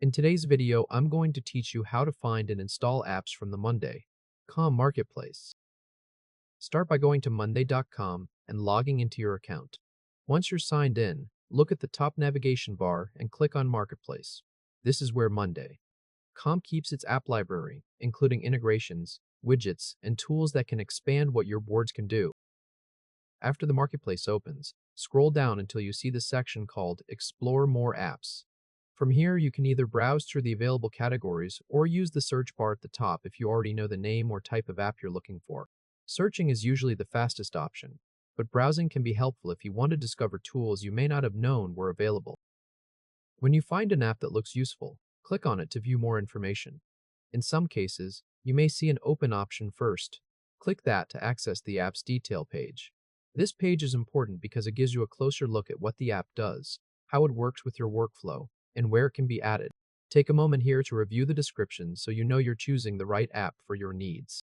In today's video, I'm going to teach you how to find and install apps from the Monday.com marketplace. Start by going to monday.com and logging into your account. Once you're signed in, look at the top navigation bar and click on Marketplace. This is where Monday.com keeps its app library, including integrations, widgets, and tools that can expand what your boards can do. After the marketplace opens, scroll down until you see the section called Explore More Apps. From here, you can either browse through the available categories or use the search bar at the top if you already know the name or type of app you're looking for. Searching is usually the fastest option, but browsing can be helpful if you want to discover tools you may not have known were available. When you find an app that looks useful, click on it to view more information. In some cases, you may see an open option first. Click that to access the app's detail page. This page is important because it gives you a closer look at what the app does, how it works with your workflow, and where it can be added. Take a moment here to review the description so you know you're choosing the right app for your needs.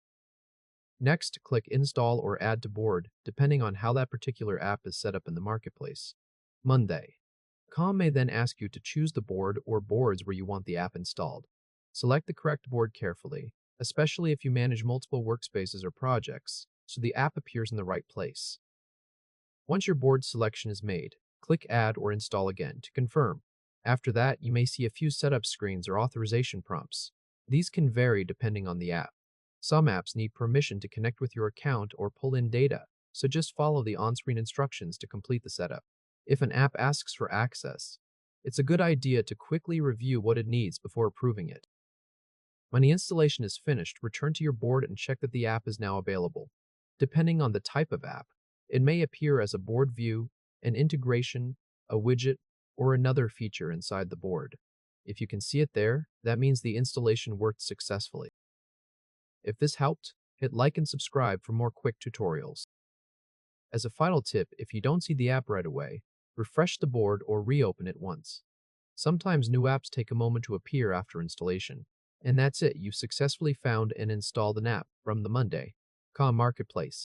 Next, click Install or Add to Board, depending on how that particular app is set up in the marketplace. Monday.com may then ask you to choose the board or boards where you want the app installed. Select the correct board carefully, especially if you manage multiple workspaces or projects, so the app appears in the right place. Once your board selection is made, click Add or Install again to confirm. After that, you may see a few setup screens or authorization prompts. These can vary depending on the app. Some apps need permission to connect with your account or pull in data, so just follow the on-screen instructions to complete the setup. If an app asks for access, it's a good idea to quickly review what it needs before approving it. When the installation is finished, return to your board and check that the app is now available. Depending on the type of app, it may appear as a board view, an integration, a widget, or another feature inside the board. If you can see it there, that means the installation worked successfully. If this helped, hit like and subscribe for more quick tutorials. As a final tip, if you don't see the app right away, refresh the board or reopen it once. Sometimes new apps take a moment to appear after installation. And that's it, you've successfully found and installed an app from the Monday.com marketplace.